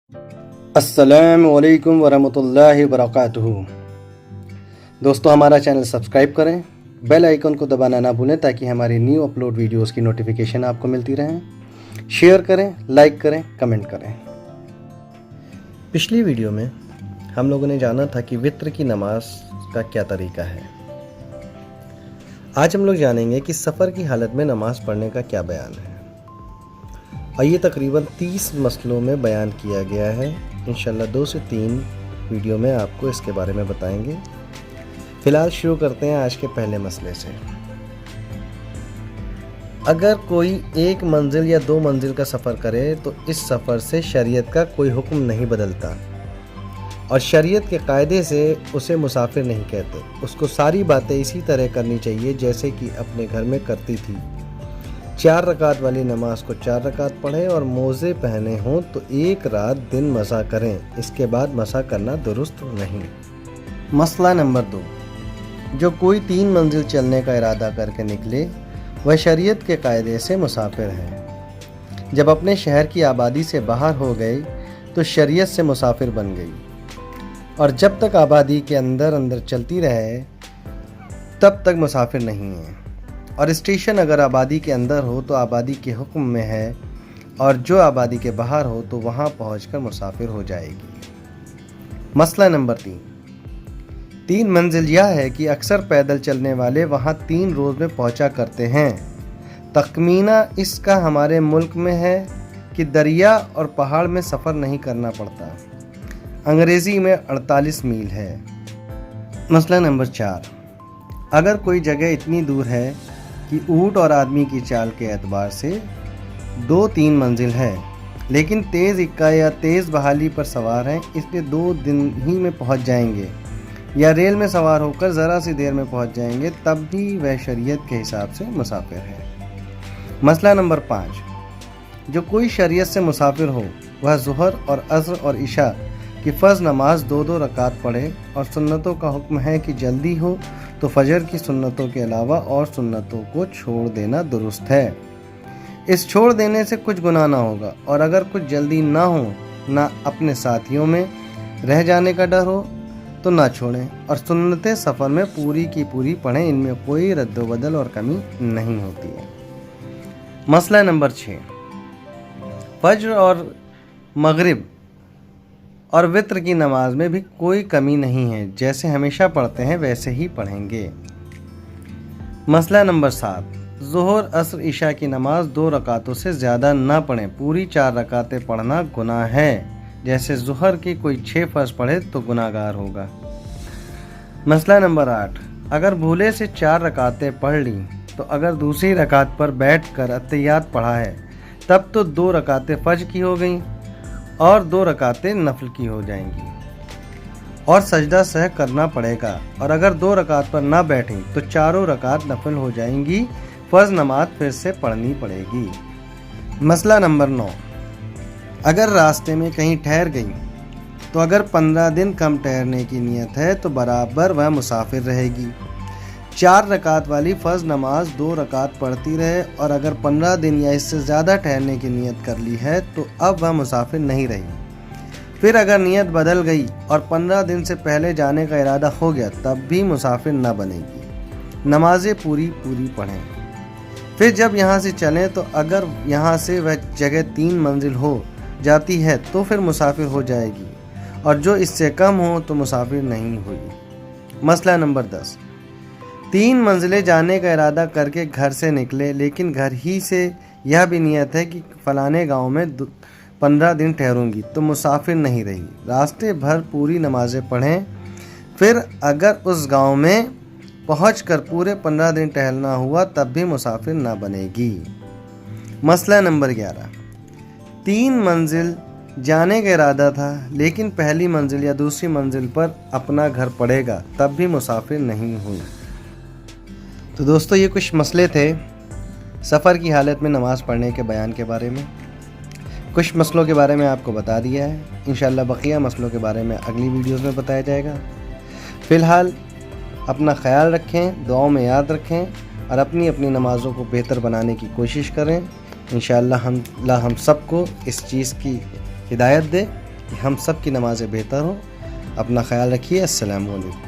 अस्सलाम वालेकुम वरहमतुल्लाहि वबरकातुहू। दोस्तों, हमारा चैनल सब्सक्राइब करें, बेल आइकन को दबाना ना भूलें ताकि हमारी न्यू अपलोड वीडियोस की नोटिफिकेशन आपको मिलती रहें। शेयर करें, लाइक करें, कमेंट करें। पिछली वीडियो में हम लोगों ने जाना था कि वित्र की नमाज का क्या तरीका है। आज हम लोग जानेंगे कि सफ़र की हालत में नमाज पढ़ने का क्या बयान है, और ये तकरीबन 30 मसलों में बयान किया गया है। इंशाल्लाह 2 से 3 वीडियो में आपको इसके बारे में बताएंगे। फ़िलहाल शुरू करते हैं आज के पहले मसले से। अगर कोई 1 मंजिल या 2 मंजिल का सफ़र करे तो इस सफ़र से शरीयत का कोई हुक्म नहीं बदलता, और शरीयत के कायदे से उसे मुसाफिर नहीं कहते। उसको सारी बातें इसी तरह करनी चाहिए जैसे कि अपने घर में करती थी। 4 रकात वाली नमाज को 4 रकात पढ़ें, और मोज़े पहने हों तो 1 रात दिन मसा करें, इसके बाद मसा करना दुरुस्त नहीं। मसला नंबर 2, जो कोई 3 मंजिल चलने का इरादा करके निकले वह शरीयत के कायदे से मुसाफिर है। जब अपने शहर की आबादी से बाहर हो गए तो शरीयत से मुसाफिर बन गई, और जब तक आबादी के अंदर अंदर चलती रहे तब तक मुसाफिर नहीं है। और स्टेशन अगर आबादी के अंदर हो तो आबादी के हुक्म में है, और जो आबादी के बाहर हो तो वहाँ पहुँचकर मुसाफिर हो जाएगी। मसला नंबर 3 मंजिल यह है कि अक्सर पैदल चलने वाले वहाँ 3 रोज़ में पहुँचा करते हैं। तखमीना इसका हमारे मुल्क में है कि दरिया और पहाड़ में सफ़र नहीं करना पड़ता। अंग्रेज़ी में 48 मील है। मसला नंबर 4, अगर कोई जगह इतनी दूर है कि ऊँट और आदमी की चाल के एतबार से 2-3 मंजिल है, लेकिन तेज़ इक्का या तेज़ बहाली पर सवार हैं, इसलिए 2 दिन ही में पहुंच जाएंगे, या रेल में सवार होकर ज़रा सी देर में पहुंच जाएंगे, तब भी वह शरीयत के हिसाब से मुसाफिर है। मसला नंबर 5, जो कोई शरीयत से मुसाफिर हो वह ज़ुहर और असर और इशा की फ़र्ज़ नमाज 2-2 रकात पढ़े, और सुन्नतों का हुक्म है कि जल्दी हो तो फजर की सुन्नतों के अलावा और सुन्नतों को छोड़ देना दुरुस्त है। इस छोड़ देने से कुछ गुनाह ना होगा, और अगर कुछ जल्दी ना हो, ना अपने साथियों में रह जाने का डर हो तो ना छोड़ें, और सुन्नतें सफ़र में पूरी की पूरी पढ़ें, इनमें कोई रद्द-बदल और कमी नहीं होती है। मसला नंबर 6, फज्र और मगरिब और वित्र की नमाज में भी कोई कमी नहीं है, जैसे हमेशा पढ़ते हैं वैसे ही पढ़ेंगे। मसला नंबर 7, ज़ोहर असर इशा की नमाज 2 रकातों से ज़्यादा ना पढ़ें, पूरी 4 रकातें पढ़ना गुनाह है। जैसे ज़ोहर की कोई 6 फ़र्ज़ पढ़े तो गुनाहगार होगा। मसला नंबर 8, अगर भूले से 4 रकातें पढ़ ली तो अगर दूसरी रकात पर बैठ कर अत्तहियात पढ़ा है तब तो 2 रकातें फ़ज्र की हो गई और 2 रकातें नफल की हो जाएंगी, और सजदा सह करना पड़ेगा। और अगर 2 रकात पर ना बैठें तो 4 रकात नफल हो जाएंगी, फ़र्ज़ नमाज फिर से पढ़नी पड़ेगी। मसला नंबर 9, अगर रास्ते में कहीं ठहर गई तो अगर 15 दिन कम ठहरने की नीयत है तो बराबर वह मुसाफिर रहेगी। 4 रकात वाली फ़र्ज़ नमाज 2 रकात पढ़ती रहे, और अगर 15 दिन या इससे ज़्यादा ठहरने की नीयत कर ली है तो अब वह मुसाफिर नहीं रही। फिर अगर नीयत बदल गई और 15 दिन से पहले जाने का इरादा हो गया तब भी मुसाफिर न बनेगी। नमाज़ें पूरी पूरी पढ़ें। फिर जब यहाँ से चलें तो अगर यहाँ से वह जगह 3 मंजिल हो जाती है तो फिर मुसाफिर हो जाएगी, और जो इससे कम हो तो मुसाफिर नहीं हुई। मसला नंबर 10, 3 मंजिलें जाने का इरादा करके घर से निकले, लेकिन घर ही से यह भी नियत है कि फ़लाने गांव में 15 दिन ठहरूंगी, तो मुसाफिर नहीं रही। रास्ते भर पूरी नमाज़ें पढ़ें, फिर अगर उस गांव में पहुंचकर पूरे 15 दिन टहलना हुआ तब भी मुसाफिर ना बनेगी। मसला नंबर 11, 3 मंजिल जाने का इरादा था, लेकिन पहली मंजिल या दूसरी मंजिल पर अपना घर पड़ेगा, तब भी मुसाफिर नहीं हुई। तो दोस्तों, ये कुछ मसले थे सफ़र की हालत में नमाज़ पढ़ने के बयान के बारे में। कुछ मसलों के बारे में आपको बता दिया है। इंशाअल्लाह बकिया मसलों के बारे में अगली वीडियोज़ में बताया जाएगा। फ़िलहाल अपना ख्याल रखें, दुआओं में याद रखें, और अपनी अपनी नमाज़ों को बेहतर बनाने की कोशिश करें। इंशाअल्लाह हम सबको इस चीज़ की हिदायत दे। کہ ہم سب کی نمازیں بہتر ہوں. اپنا خیال رکھیے. السلام علیکم.